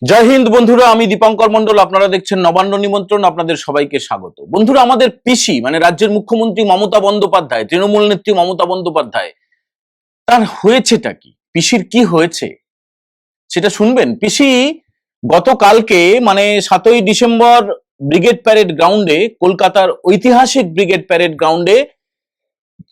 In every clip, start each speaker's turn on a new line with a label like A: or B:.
A: জয় হিন্দ বন্ধুরা, আমি দীপঙ্কর মন্ডল। আপনারা দেখছেন নবান্ন নিমন্ত্রণ। আপনাদের সবাইকে স্বাগত। বন্ধুরা, আমাদের পিসি মানে রাজ্যের মুখ্যমন্ত্রী মমতা বন্দ্যোপাধ্যায়, তৃণমূল নেত্রী মমতা বন্দ্যোপাধ্যায়, তার হয়েছেটা কি, পিসির কি হয়েছে সেটা শুনবেন। পিসি গতকালকে মানে 7ই ডিসেম্বর ব্রিগেড প্যারেড গ্রাউন্ডে, কলকাতার ঐতিহাসিক ব্রিগেড প্যারেড গ্রাউন্ডে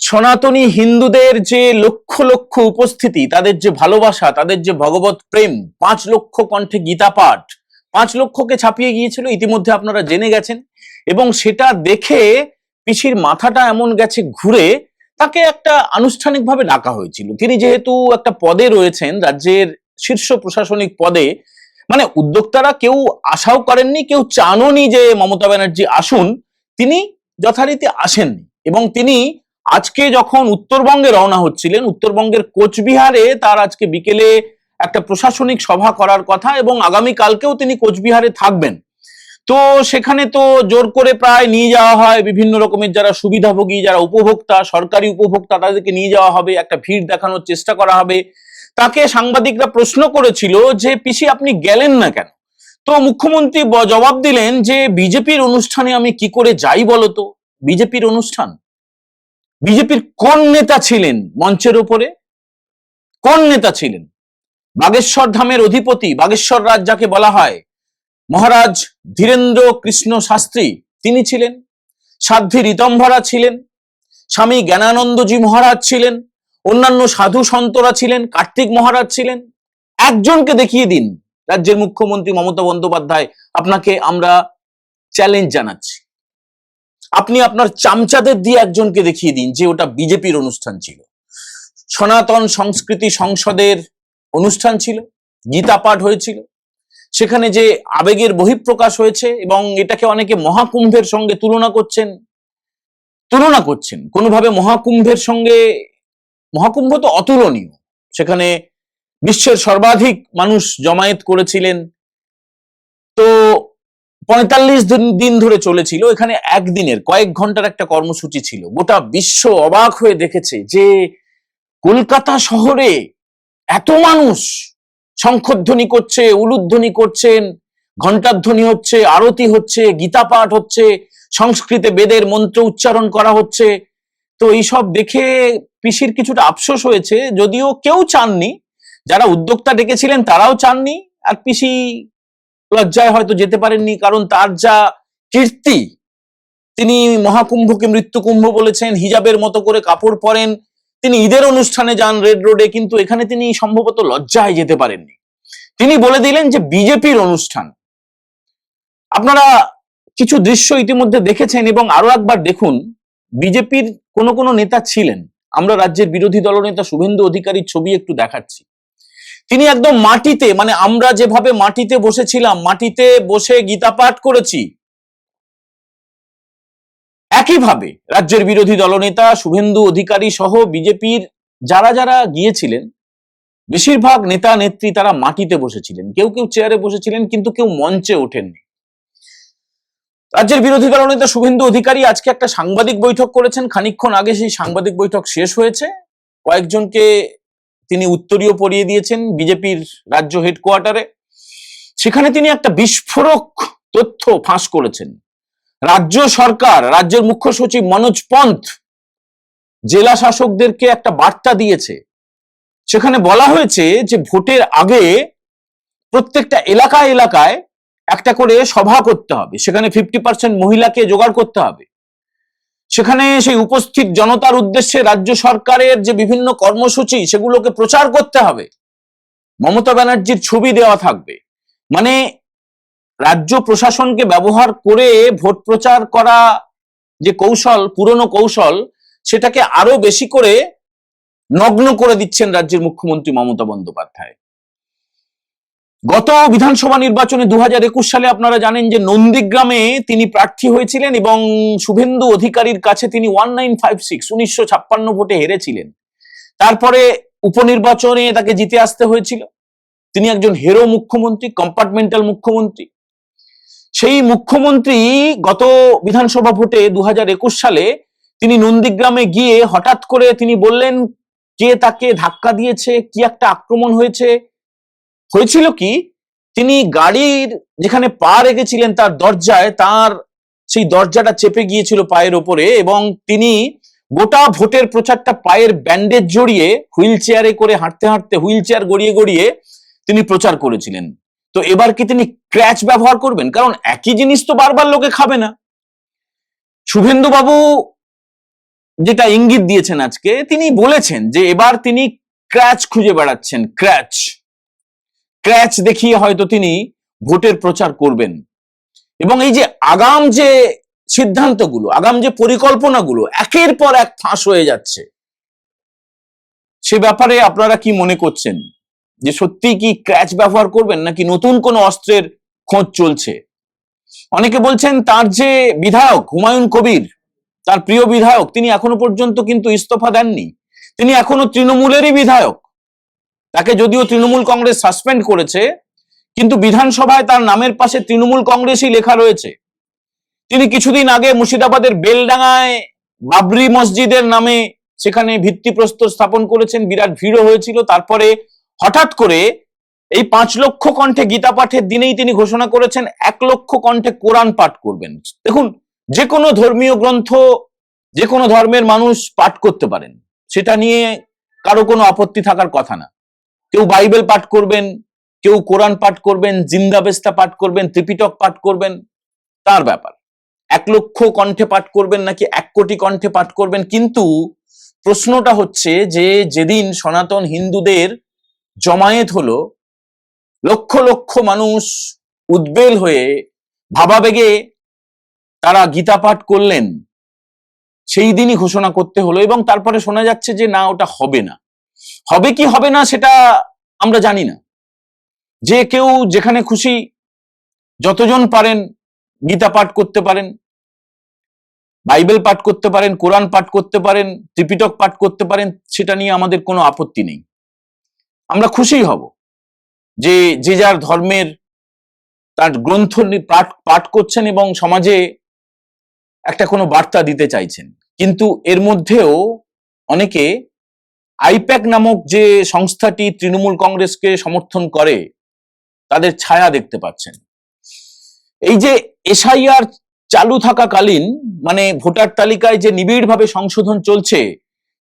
A: সনাতনী হিন্দুদের যে লক্ষ লক্ষ উপস্থিতি, তাদের যে ভালোবাসা, তাদের যে ভগবত প্রেম, 5 লক্ষ কণ্ঠে গীতা পাঠ 5 লক্ষকে ছাপিয়ে গিয়েছিল, ইতিমধ্যে আপনারা জেনে গেছেন। এবং সেটা দেখে পিসির মাথাটা এমন গেছে ঘুরে, তাকে একটা আনুষ্ঠানিকভাবে ডাকা হয়েছিল। তিনি যেহেতু একটা পদে রয়েছেন, রাজ্যের শীর্ষ প্রশাসনিক পদে, মানে উদ্যোক্তারা কেউ আশাও করেননি, কেউ চাননি যে মমতা ব্যানার্জি আসুন। তিনি যথারীতি আসেননি এবং তিনি আজকে যখন উত্তরবঙ্গে রওনা হচ্ছিলেন, উত্তরবঙ্গের কোচবিহারে তার আজকে বিকেলে একটা প্রশাসনিক সভা করার কথা এবং আগামী কালকেও তিনি কোচবিহারে থাকবেন। তো সেখানে তো জোর করে প্রায় নিয়ে যাওয়া হয় বিভিন্ন রকমের যারা সুবিধাভোগী, যারা উপভোক্তা, সরকারি উপভোক্তা, তাদেরকে নিয়ে যাওয়া হবে, একটা ভিড় দেখানোর চেষ্টা করা হবে। তাকে সাংবাদিকরা প্রশ্ন করেছিল যে পিসি আপনি গেলেন না কেন? তো মুখ্যমন্ত্রী জবাব দিলেন যে বিজেপির অনুষ্ঠানে আমি কি করে যাই বলতো? বিজেপির অনুষ্ঠান, বিজেপির কোন নেতা ছিলেন মঞ্চের উপরে? কোন নেতা ছিলেন? বাগেশ্বর ধামের অধিপতি, বাগেশ্বর রাজ যাকে বলা হয়, মহারাজ ধীরেন্দ্র কৃষ্ণ শাস্ত্রী তিনি ছিলেন, সাধ্বী ঋতম্ভরা ছিলেন, স্বামী জ্ঞানানন্দজি মহারাজ ছিলেন, অন্যান্য সাধু সন্তরা ছিলেন, কার্তিক মহারাজ ছিলেন। একজনকে দেখিয়ে দিন রাজ্যের মুখ্যমন্ত্রী মমতা বন্দ্যোপাধ্যায়, আপনাকে আমরা চ্যালেঞ্জ জানাচ্ছি। আপনি আপনার চামচাদের দিয়ে একজনকে দেখিয়ে দিন যে ওটা বিজেপির অনুষ্ঠান ছিল। সনাতন সংস্কৃতি সংসদের অনুষ্ঠান ছিল, গীতা পাঠ হয়েছিল, সেখানে যে আবেগের বহিঃপ্রকাশ হয়েছে এবং এটাকে অনেকে মহাকুম্ভের সঙ্গে তুলনা করছেন কোনোভাবে মহাকুম্ভের সঙ্গে। মহাকুম্ভ তো অতুলনীয়, সেখানে বিশ্বের সর্বাধিক মানুষ জমায়েত করেছিলেন। তো 45 দিন ধরে চলেছিল, এখানে একদিনের কয়েক ঘন্টার একটা কর্মসূচি ছিল। গোটা বিশ্ব অবাক হয়ে দেখেছে যে কলকাতা শহরে এত মানুষ শঙ্খধ্বনি করছে, উলুধ্বনি করছেন, ঘণ্টার ধ্বনি হচ্ছে, আরতি হচ্ছে, গীতা পাঠ হচ্ছে, সংস্কৃতে বেদের মন্ত্র উচ্চারণ করা হচ্ছে। তো এইসব দেখে পিসির কিছুটা আফসোস হয়েছে, যদিও কেউ চাননি, যারা উদ্যোক্তা ডেকেছিলেন তারাও চাননি, আর পিসি লজ্জায় হয়তো যেতে পারেননি, কারণ তার যা কীর্তি, তিনি মহাকুম্ভকে মৃত্যুকুম্ভ বলেছেন, হিজাবের মতো করে কাপড় পরেন, তিনি ঈদের অনুষ্ঠানে যান রেড রোডে, কিন্তু এখানে তিনি সম্ভবত লজ্জায় যেতে পারেননি। তিনি বলে দিলেন যে বিজেপির অনুষ্ঠান। আপনারা কিছু দৃশ্য ইতিমধ্যে দেখেছেন এবং আরো একবার দেখুন। বিজেপির কোন কোন নেতা ছিলেন, আমরা রাজ্যের বিরোধী দলনেতা শুভেন্দু অধিকারীর ছবি একটু দেখাচ্ছি। তিনি একদম মাটিতে, মানে আমরা যেভাবে মাটিতে বসেছিলাম, মাটিতে বসে গীতা পাঠ করেছি, একইভাবে রাজ্যের বিরোধী দলনেতা শুভেন্দু অধিকারী সহ বিজেপির যারা যারা গিয়েছিলেন, বেশিরভাগ নেতা নেত্রী তারা মাটিতে বসেছিলেন। কেউ কেউ চেয়ারে বসেছিলেন, কিন্তু কেউ মঞ্চে ওঠেননি। রাজ্যের বিরোধী দলনেতা শুভেন্দু অধিকারী আজকে একটা সাংবাদিক বৈঠক করেছেন। খানিকক্ষণ আগে সেই সাংবাদিক বৈঠক শেষ হয়েছে। কয়েকজনকে তিনি উত্তরীয় পরিয়ে দিয়েছেন বিজেপির রাজ্য হেডকোয়ার্টারে। সেখানে তিনি একটা বিস্ফোরক তথ্য ফাঁস করেছেন। রাজ্য সরকার, রাজ্যের মুখ্য সচিব মনোজ পন্থ জেলা শাসকদেরকে একটা বার্তা দিয়েছে। সেখানে বলা হয়েছে যে ভোটের আগে প্রত্যেকটা এলাকায় এলাকায় একটা করে সভা করতে হবে, সেখানে 50% মহিলাকে জোগাড় করতে হবে, সেখানে সেই উপস্থিত জনতার উদ্দেশ্যে রাজ্য সরকারের যে বিভিন্ন কর্মসূচি সেগুলোকে প্রচার করতে হবে, মমতা ব্যানার্জির ছবি দেওয়া থাকবে। মানে রাজ্য প্রশাসনকে ব্যবহার করে ভোট প্রচার করা যে কৌশল, পুরনো কৌশল, সেটাকে আরো বেশি করে নগ্ন করে দিচ্ছেন রাজ্যের মুখ্যমন্ত্রী মমতা বন্দ্যোপাধ্যায়। গত বিধানসভা নির্বাচনে 2021 সালে আপনারা জানেন যে নন্দীগ্রামে তিনি প্রার্থী হয়েছিলেন এবং শুভেন্দু অধিকারীর কাছে তিনি 1956 ভোটে হেরেছিলেন। তারপরে উপনির্বাচনে তাকে জিতে আসতে হয়েছিল। তিনি একজন হেরো মুখ্যমন্ত্রী, কম্পার্টমেন্টাল মুখ্যমন্ত্রী। সেই মুখ্যমন্ত্রী গত বিধানসভা ভোটে 2021 সালে তিনি নন্দীগ্রামে গিয়ে হঠাৎ করে তিনি বললেন কে তাকে ধাক্কা দিয়েছে, কি একটা আক্রমণ হয়েছিল কি তিনি গাড়ির যেখানে পা রেখেছিলেন তার দরজায় তার সেই দরজাটা চেপে গিয়েছিল পায়ের ওপরে, এবং তিনি গোটা ভোটের প্রচারটা পায়ের ব্যান্ডেজ জড়িয়ে হুইল চেয়ারে করে হাঁটতে হাঁটতে হুইল চেয়ার গড়িয়ে গড়িয়ে তিনি প্রচার করেছিলেন। তো এবার কি তিনি ক্র্যাচ ব্যবহার করবেন? কারণ একই জিনিস তো বারবার লোকে খাবে না। শুভেন্দু বাবু যেটা ইঙ্গিত দিয়েছেন আজকে, তিনি বলেছেন যে এবার তিনি ক্র্যাচ খুঁজে বেড়াচ্ছেন, ক্র্যাচ দেখিয়ে হয়তো তিনি ভোটের প্রচার করবেন। এবং এই যে আগাম যে সিদ্ধান্তগুলো, আগাম যে পরিকল্পনাগুলো একের পর এক ফাঁস হয়ে যাচ্ছে, সে ব্যাপারে আপনারা কি মনে করছেন? যে সত্যি কি ক্র্যাচ ব্যবহার করবেন, নাকি নতুন কোনো অস্ত্রের খোঁজ চলছে? অনেকে বলছেন তার যে বিধায়ক হুমায়ুন কবির, তার প্রিয় বিধায়ক, তিনি এখনো পর্যন্ত কিন্তু ইস্তফা দেননি। তিনি এখনো তৃণমূলেরই বিধায়ক। তাকে যদিও তৃণমূল কংগ্রেস সাসপেন্ড করেছে, কিন্তু বিধানসভায় তার নামের পাশে তৃণমূল কংগ্রেসই লেখা রয়েছে। তিনি কিছুদিন আগে মুর্শিদাবাদের বেলডাঙ্গায় বাবরি মসজিদের নামে সেখানে ভিত্তিপ্রস্তর স্থাপন করেছেন, বিরাট ভিড়ও হয়েছিল। তারপরে হঠাৎ করে এই 5 লক্ষ কণ্ঠে গীতা পাঠের দিনেই তিনি ঘোষণা করেছেন 1 লক্ষ কণ্ঠে কোরআন পাঠ করবেন। দেখুন, যে কোনো ধর্মীয় গ্রন্থ যে কোনো ধর্মের মানুষ পাঠ করতে পারেন, সেটা নিয়ে কারো কোনো আপত্তি থাকার কথা না। কেউ বাইবেল পাঠ করবেন, কেউ কোরআন পাঠ করবেন, জিন্দাবেস্তা পাঠ করবেন, ত্রিপিটক পাঠ করবেন, তার ব্যাপার। 1 লক্ষ কণ্ঠে পাঠ করবেন নাকি 1 কোটি কণ্ঠে পাঠ করবেন, কিন্তু প্রশ্নটা হচ্ছে যে যেদিন সনাতন হিন্দুদের জমায়েত হলো, লক্ষ লক্ষ মানুষ উদ্বেল হয়ে ভাবাবেগে তারা গীতা পাঠ করলেন, সেই দিনই ঘোষণা করতে হলো। এবং তারপরে শোনা যাচ্ছে যে না, ওটা হবে না। হবে কি হবে না সেটা আমরা জানি না। যে কেউ যেখানে খুশি যতজন পারেন গীতা পাঠ করতে পারেন, বাইবেল পাঠ করতে পারেন, কোরআন পাঠ করতে পারেন, ত্রিপিটক পাঠ করতে পারেন, সেটা নিয়ে আমাদের কোনো আপত্তি নেই। আমরা খুশি হব যে যে যার ধর্মের তার গ্রন্থ পাঠ করছেন এবং সমাজে একটা কোনো বার্তা দিতে চাইছেন। কিন্তু এর মধ্যেও অনেকে আইপ্যাক নামক যে সংস্থাটি তৃণমূল কংগ্রেসকে সমর্থন করে, তাদের ছায়া দেখতে পাচ্ছেন। এই যে এসআইআর চালু থাকাকালীন, মানে ভোটার তালিকায় যে নিবিড়ভাবে সংশোধন চলছে,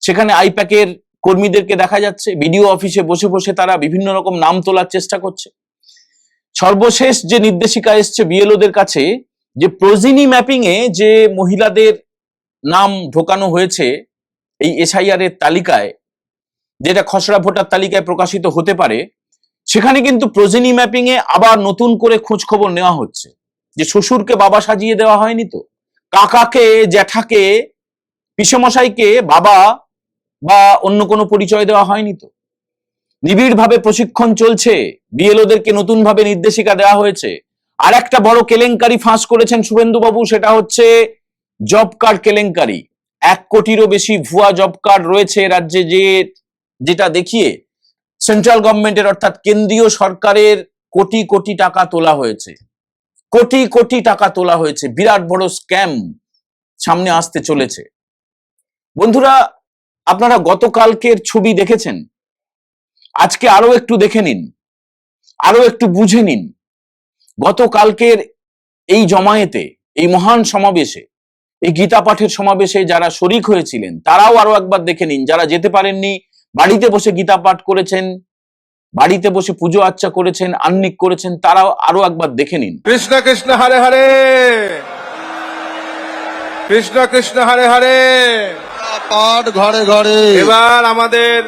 A: সেখানে আইপ্যাকের কর্মীদেরকে দেখা যাচ্ছে বিডিও অফিসে বসে বসে তারা বিভিন্ন রকম নাম তোলার চেষ্টা করছে। সর্বশেষ যে নির্দেশিকা এসছে বিএলওদের কাছে, যে প্রোজিনি ম্যাপিং এ যে মহিলাদের নাম ঢোকানো হয়েছে এই এসআইআর এর তালিকায়, যেটা খসড়া ভোটার তালিকায় প্রকাশিত হতে পারে, সেখানে কিন্তু প্রোজেনি ম্যাপিং এ আবার নতুন করে খোঁজ খবর নেওয়া হচ্ছে যে শ্বশুরকে বাবা সাজিয়ে দেওয়া হয়নি তো, কাকাকে, জ্যাঠাকে, পিসেমশাইকে বাবা বা অন্য কোনো পরিচয় দেওয়া হয়নি তো। নিবিড়ভাবে প্রশিক্ষণ চলছে, বিএলওদেরকে নতুন ভাবে নির্দেশিকা দেওয়া হয়েছে। আর একটা বড় কেলেঙ্কারি ফাঁস করেছেন শুভেন্দু বাবু, সেটা হচ্ছে জব কার্ড কেলেঙ্কারি। 1 কোটিরও বেশি ভুয়া জব কার্ড রয়েছে রাজ্যে, যেটা দেখিয়ে সেন্ট্রাল গভর্নমেন্টের অর্থাৎ কেন্দ্রীয় সরকারের কোটি কোটি টাকা তোলা হয়েছে, কোটি কোটি টাকা তোলা হয়েছে। বিরাট বড় স্ক্যাম সামনে আসতে চলেছে। বন্ধুরা, আপনারা গতকালকের ছবি দেখেছেন, আজকে আরো একটু দেখে নিন, আরো একটু বুঝে নিন। গতকালকের এই জমায়েতে, এই মহান সমাবেশে, এই গীতা পাঠের সমাবেশে যারা শরিক হয়েছিলেন তারাও আরো একবার দেখে নিন। যারা যেতে পারেননি, বাড়িতে বসে গীতা পাঠ করেছেন, বাড়িতে বসে পুজো আর্চা করেছেন, আহ্নিক করেছেন, তারাও আরো একবার দেখে নিন।
B: কৃষ্ণ কৃষ্ণ হরে হরে, কৃষ্ণ কৃষ্ণ হরে হরে
C: পাঠ ঘরে ঘরে।
B: এবার আমাদের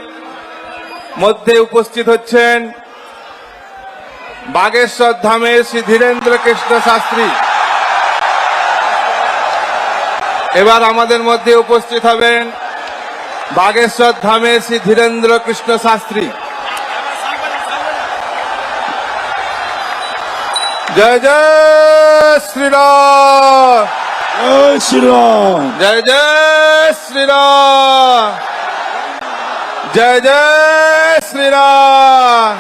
B: মধ্যে উপস্থিত হচ্ছেন বাগেশ্বর ধামের শ্রী ধীরেন্দ্র কৃষ্ণ শাস্ত্রী। এবার আমাদের মধ্যে উপস্থিত হবেন বাগেশ্বর ধামের শ্রী ধীরেন্দ্র কৃষ্ণ শাস্ত্রী। জয় জয় শ্রীরাম,
C: জয় শ্রীরাম,
B: জয় জয় শ্রীরাম, জয় জয় শ্রীরাম,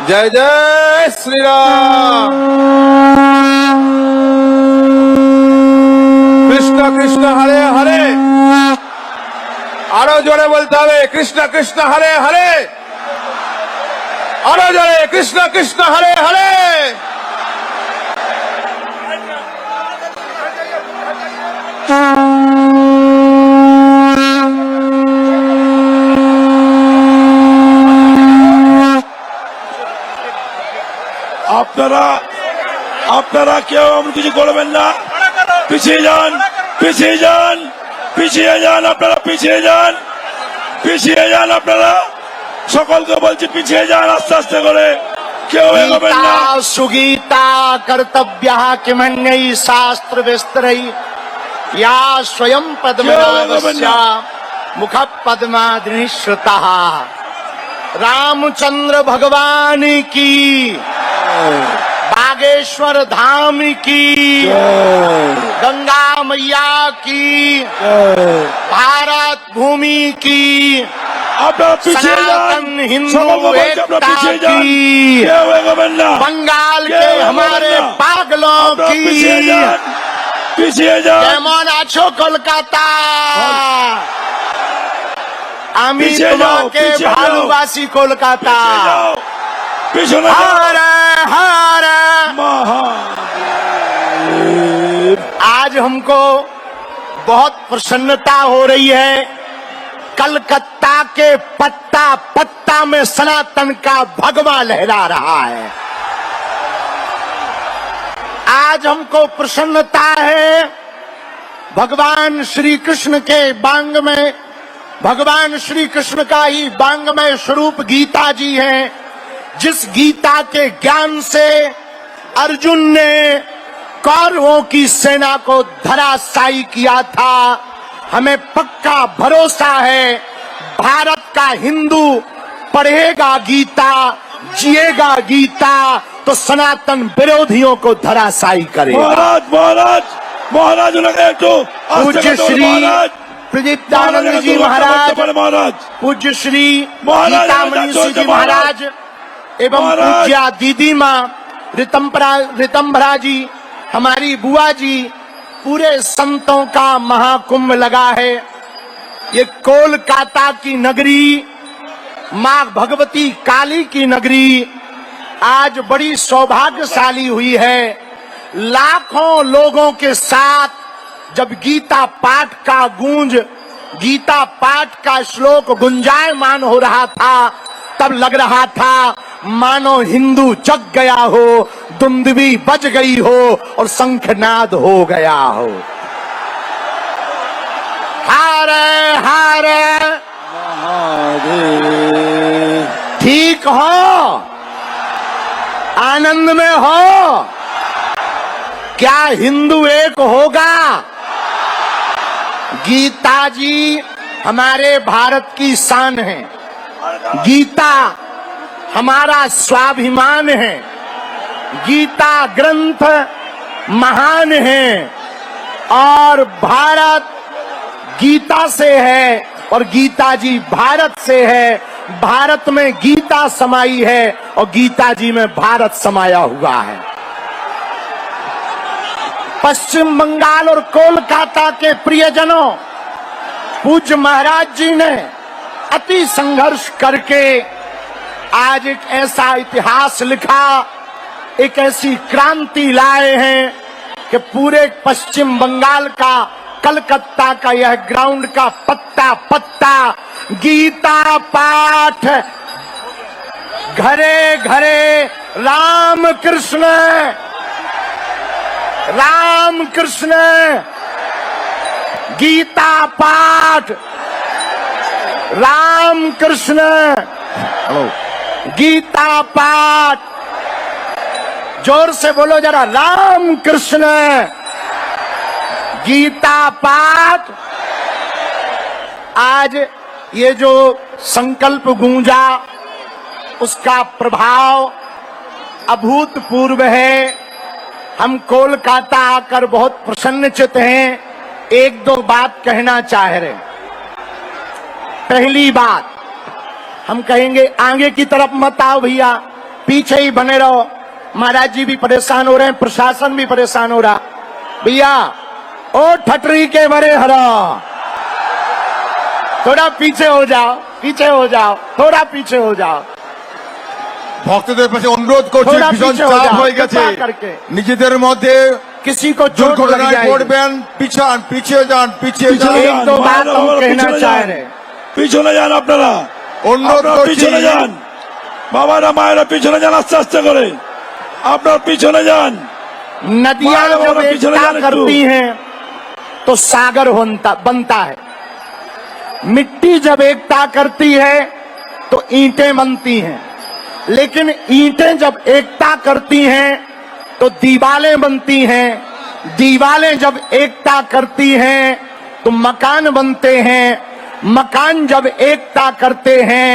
B: জয় জয় শ্রীরাম। কৃষ্ণ কৃষ্ণ হরে হরে, আরো জোরে বলতে হবে, কৃষ্ণ কৃষ্ণ হরে হরে, আরো জোরে কৃষ্ণ কৃষ্ণ হরে হরে।
C: আপনারা আপনারা কেউ এমন কিছু করবেন না, পিছিয়ে যান, পিছিয়ে যান, পিছিয়ে যান, আপনারা পিছিয়ে যান, পিছিয়ে যান, আপনারা সকলকে বলছি পিছিয়ে যান আস্তে আস্তে করে, কেউ এগোবেন না।
D: गीता सुगीता कर्तव्यः किमन्यै शास्त्र विस्तरै या स्वयं पद्मनाभस्य मुख पद्माद्रिश्रुतः। रामचंद्र भगवान की, बागेश्वर धाम की, गंगा मैया की, भारत भूमि की,
C: আপনারা পিছিয়ে যান,
D: सनातन हिंदू
C: সকলকে বলছি আপনারা
D: एकता
C: পিছিয়ে যান,
D: की,
C: কেউ এগোবেন না,
D: बंगाल
C: কেউ
D: के
C: এগোবেন
D: हमारे
C: না।
D: पागलों
C: আপনারা
D: की।
C: পিছিয়ে যান, পিছিয়ে যান,
D: কেমন আছো কলকাতা? আমি
C: পিছিয়ে যাও,
D: তোমাকে
C: পিছিয়ে যাও।
D: ভালোবাসি কলকাতা।
C: পিছিয়ে যাও, পিছনে যাও।
D: হারে হারে।
C: महादेव।
D: आज हमको बहुत प्रसन्नता हो रही है। कलकत्ता के पत्ता पत्ता में सनातन का भगवा लहरा रहा है। आज हमको प्रसन्नता है भगवान श्री कृष्ण के बांग में, भगवान श्री कृष्ण का ही बांगमय स्वरूप गीता जी हैं, जिस गीता के ज्ञान से अर्जुन ने कौरवों की सेना को धराशायी किया था। हमें पक्का भरोसा है भारत का हिंदू पढ़ेगा गीता, जिएगा गीता, तो सनातन विरोधियों को धराशायी करेगा।
C: महाराज महाराज महाराज लगे तो
D: पूज्य श्री
C: महाराज
D: प्रदीप्तानंद जी महाराज,
C: महाराज
D: पूज्य श्री
C: महाराज,
D: गीतामणि
C: महाराज,
D: जी महाराज एवं
C: महाराज।
D: पूज्या दीदी माँ रितंभरा जी, हमारी बुआ जी, पूरे संतों का महाकुंभ लगा है। ये कोलकाता की नगरी, माँ भगवती काली की नगरी आज बड़ी सौभाग्यशाली हुई है। लाखों लोगों के साथ जब गीता पाठ का गूंज, गीता पाठ का श्लोक गुंजायमान हो रहा था, तब लग रहा था मानो हिंदू जग गया हो, दुंदुभी बज गई हो और शंखनाद हो गया हो। हारे हारे। ठीक हो, आनंद में हो। क्या हिंदू एक होगा? गीता जी हमारे भारत की शान है। गीता हमारा स्वाभिमान है। गीता ग्रंथ महान है और भारत गीता से है और गीता जी भारत से है। भारत में गीता समाई है और गीता जी में भारत समाया हुआ है। पश्चिम बंगाल और कोलकाता के प्रियजनों, पूज्य महाराज जी ने अति संघर्ष करके आज एक ऐसा इतिहास लिखा, एक ऐसी क्रांति लाए हैं कि पूरे पश्चिम बंगाल का, कलकत्ता का यह ग्राउंड का पत्ता पत्ता गीता पाठ, घरे घरे राम कृष्ण राम कृष्ण, गीता पाठ, राम कृष्ण, गीता पाठ। जोर से बोलो जरा, राम कृष्ण, गीता पाठ। आज ये जो संकल्प गूंजा, उसका प्रभाव अभूतपूर्व है। हम कोलकाता आकर बहुत प्रसन्नचित हैं। एक दो बात कहना चाह रहे। पहली बात, हम कहेंगे आगे की तरफ मत आओ भैया, पीछे ही बने रहो। महाराज जी भी परेशान हो रहे हैं, प्रशासन भी परेशान हो रहा। भैया ओ ठटरी के बड़े हरा, थोड़ा पीछे हो जाओ, पीछे हो जाओ, थोड़ा पीछे हो जाओ।
B: ভক্তদের পাশে অনুরোধ করছি,
D: थोड़ा
B: ভীষণ
D: पीछे हो
B: চাপ
D: जाओ,
B: হয়ে গেছে,
D: कृपा करके
B: নিজেদের মধ্যে
D: किसी को चोट लग
B: দুর্ঘটনায়
D: जाएगी।
B: পড়বেন, পিছিয়ে যান পিছিয়ে
C: পিছনে
B: যান।
D: एक
C: যান,
D: दो
C: মায়েরা
D: बात हम
C: বাবারা
D: कहना
C: পিছনে
D: चाह
C: যান।
D: रहे हैं।
C: পিছনে যান আপনারা,
B: অনুরোধ
C: আপনারা
B: করছি,
C: পিছনে যান, বাবারা মায়েরা পিছনে যান আস্তে আস্তে করে, আপনার পিছনে যান।
D: नदियां
C: मारो,
D: जब
C: मारो, पीछे ले
D: एकता
C: जाने
D: करती
C: दो।
D: हैं तो सागर बनता है। मिट्टी जब एकता करती है तो ईंटें बनती हैं, लेकिन ईंटें जब एकता करती हैं तो दीवारें बनती हैं, दीवारें जब एकता करती हैं तो मकान बनते हैं, मकान जब एकता करते हैं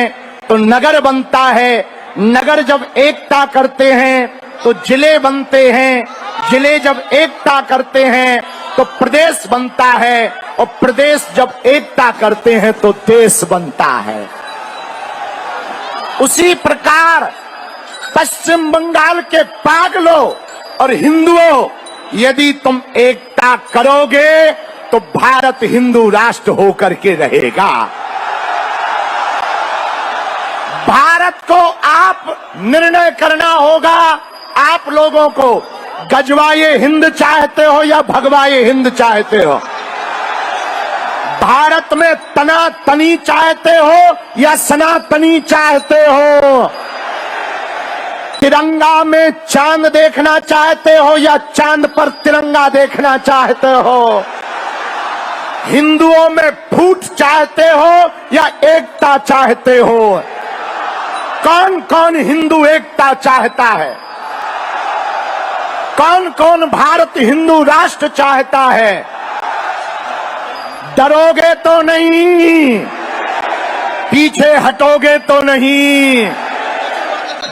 D: तो नगर बनता है, नगर जब एकता करते हैं तो जिले बनते हैं, जिले जब एकता करते हैं तो प्रदेश बनता है, और प्रदेश जब एकता करते हैं तो देश बनता है। उसी प्रकार पश्चिम बंगाल के पागलों और हिंदुओं, यदि तुम एकता करोगे तो भारत हिंदू राष्ट्र होकर के रहेगा। भारत को आप निर्णय करना होगा, आप लोगों को गजवाए हिंद चाहते हो या भगवाए हिंद चाहते हो, भारत में तनातनी चाहते हो या सनातनी चाहते हो, तिरंगा में चांद देखना चाहते हो या चांद पर तिरंगा देखना चाहते हो, हिंदुओं में फूट चाहते हो या एकता चाहते हो। कौन कौन हिंदू एकता चाहता है? कौन कौन भारत हिंदू राष्ट्र चाहता है? डरोगे तो नहीं, पीछे हटोगे तो नहीं,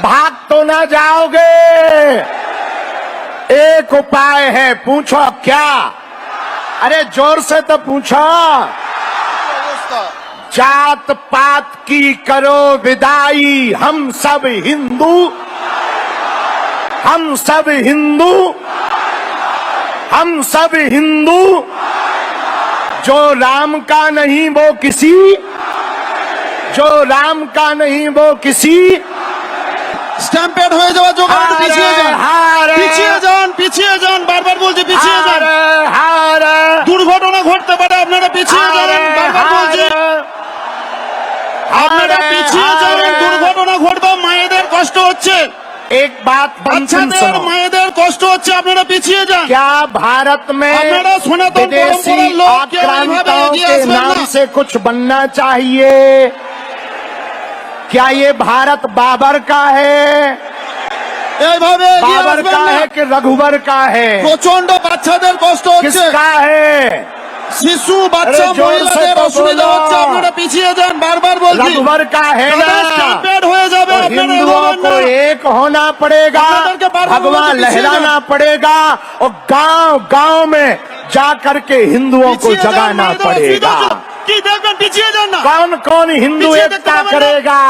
D: भाग तो ना जाओगे। एक उपाय है, पूछो क्या? अरे जोर से तो पूछो। जात पात की करो विदाई, हम सब हिंदू, हम सब हिंदू, हम सब हिंदू। जो राम का नहीं वो किसी, जो राम का नहीं वो किसी।
E: স্ট্যাম্পেড হয়ে যাওয়ার জোগাড়, পিছিয়ে যান পিছিয়ে যান পিছিয়ে যান, বারবার বলছি পিছিয়ে যান, দুর্ঘটনা ঘটতে পারে, আপনারা পিছিয়ে যান, বারবার বলছি আপনারা পিছিয়ে যান, দুর্ঘটনা ঘটবে, মায়েদের কষ্ট হচ্ছে,
D: एक बात बंधन
E: বাচ্চাদের
D: सुनो,
E: মায়েদের কষ্ট হচ্ছে, আপনারা পিছিয়ে যান।
D: क्या भारत में
E: আপনারা সনাতন
D: विदेशी
E: পরম্পরার লোক কেউ এইভাবে
D: आक्रांताओं
E: এগিয়ে
D: के
E: আসবেন
D: नाम
E: না।
D: से कुछ बनना चाहिए? क्या ये भारत बाबर का है,
E: এইভাবে এগিয়ে
D: बाबर
E: আসবেন
D: का
E: না।
D: है कि रघुवर का है,
E: প্রচন্ড বাচ্চাদের কষ্ট হচ্ছে,
D: किसका है?
E: শিশু বাচ্চা
D: আরে জোর সে
E: মহিলাদের
D: তো
E: অসুবিধা
D: বলো।
E: হচ্ছে, আপনারা পিছিয়ে যান, বারবার বলছি
D: रघुवर का है ना।
E: স্ট্যাম্পেড হয়ে যাবে,
D: और
E: আপনারা
D: हिंदुओं
E: এগোবেন
D: को
E: না।
D: एक होना पड़ेगा,
E: আপনাদেরকে বারবার
D: भगवान
E: বলছি, পিছিয়ে
D: लहराना
E: যান।
D: पड़ेगा, और गांव गांव में जाकर के हिंदुओं को
E: পিছিয়ে যান,
D: जगाना
E: মায়েদের অসুবিধা
D: पड़ेगा।
E: হচ্ছে। কি দেখবেন, পিছিয়ে যান না।
D: कौन कौन हिंदू
E: पीछे
D: एकता
E: देखते हैं
D: करेगा?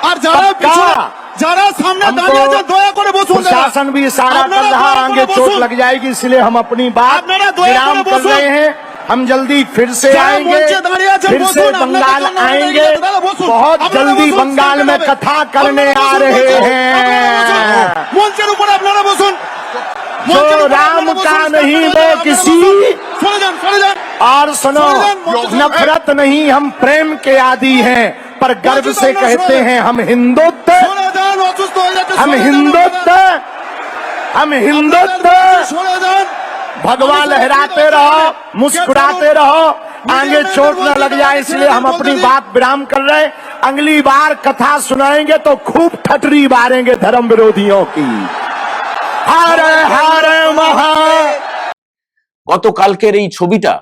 E: আর যারা
D: पक्का।
E: পিছনে, যারা সামনে দাঁড়িয়ে
D: हमको
E: আছেন, দয়া করে বসুন।
D: प्रशासन भी इशारा कर
E: আপনারা
D: रहा,
E: দয়া
D: आगे
E: করে
D: चोट
E: বসুন।
D: लग जाएगी, इसलिए हम अपनी बात
E: আপনারা দয়া
D: विराम
E: করে
D: कर
E: বসুন।
D: रहे हैं। हम जल्दी फिर से
E: যারা
D: आएंगे,
E: মঞ্চে দাঁড়িয়ে আছেন,
D: फिर से
E: বসুন। আপনাদের
D: बंगाल
E: জন্য আমাদের
D: आएंगे,
E: এগিয়ে দাঁড়া, বসুন।
D: बहुत
E: আপনারা
D: जल्दी
E: বসুন,
D: बंगाल में
E: স্ট্যাম্পেড হবে।
D: कथा करने
E: আপনারা
D: आ
E: বসুন,
D: रहे
E: বসুন।
D: हैं।
E: মঞ্চের উপরে আপনারা বসুন।
D: जो
E: মঞ্চের উপরে
D: राम
E: আপনারা
D: का
E: বসুন,
D: नहीं
E: স্ট্যাম্পেড
D: वो
E: হয়ে যাবে,
D: किसी।
E: আপনারা বসুন। সরে যান, সরে যান।
D: और सुनो,
E: सुनो,
D: नफरत नहीं, हम प्रेम के आदी हैं, पर गर्व से कहते हैं हम हिंदुत्व,
E: সরে যান, অসুস্থ হয়ে যাচ্ছে,
D: हम
E: সরে যান
D: हिंदुत्व,
E: আপনারা।
D: हम हिंदुत्व।
E: সরে যান।
D: भगवान लहराते रहो, मुस्कुराते रहो, आगे चोट न लग जाए, इसलिए हम अपनी बात विराम कर रहे हैं। अगली बार कथा सुनाएंगे तो खूब ठटरी मारेंगे धर्म विरोधियों की। हर हर महा।
A: গতকালকের এই ছবিটা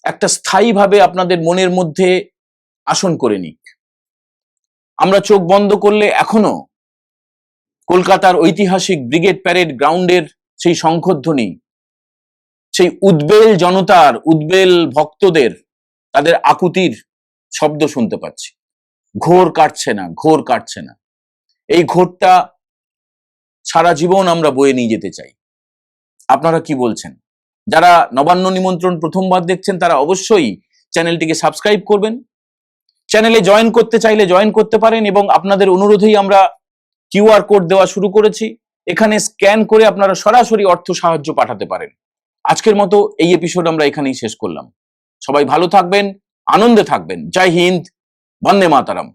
A: একটা স্থায়ীভাবে আপনাদের মনের মধ্যে আসন করে নিক। আমরা চোখ বন্ধ করলে এখনো কলকাতার ঐতিহাসিক ব্রিগেড প্যারেড গ্রাউন্ডের সেই শঙ্খধ্বনি, সেই উদ্বেল জনতার, উদ্বেল ভক্তদের, তাদের আকুতির শব্দ শুনতে পাচ্ছি। ঘোর কাটছে না, ঘোর কাটছে না। এই ঘোরটা সারা জীবন আমরা বয়ে নিয়ে যেতে চাই। আপনারা কি বলছেন? যারা নবান্ন নিমন্ত্রণ প্রথমবার দেখছেন তারা অবশ্যই চ্যানেলটিকে সাবস্ক্রাইব করবেন, চ্যানেলে জয়েন করতে চাইলে জয়েন করতে পারেন, এবং আপনাদের অনুরোধেই আমরা কিউআর কোড দেওয়া শুরু করেছি। এখানে স্ক্যান করে আপনারা সরাসরি অর্থ সাহায্য পাঠাতে পারেন। আজকের মতো এই এপিসোড আমরা এখানেই শেষ করলাম। সবাই ভালো থাকবেন, আনন্দে থাকবেন। জয় হিন্দ, বন্দে মাতারাম।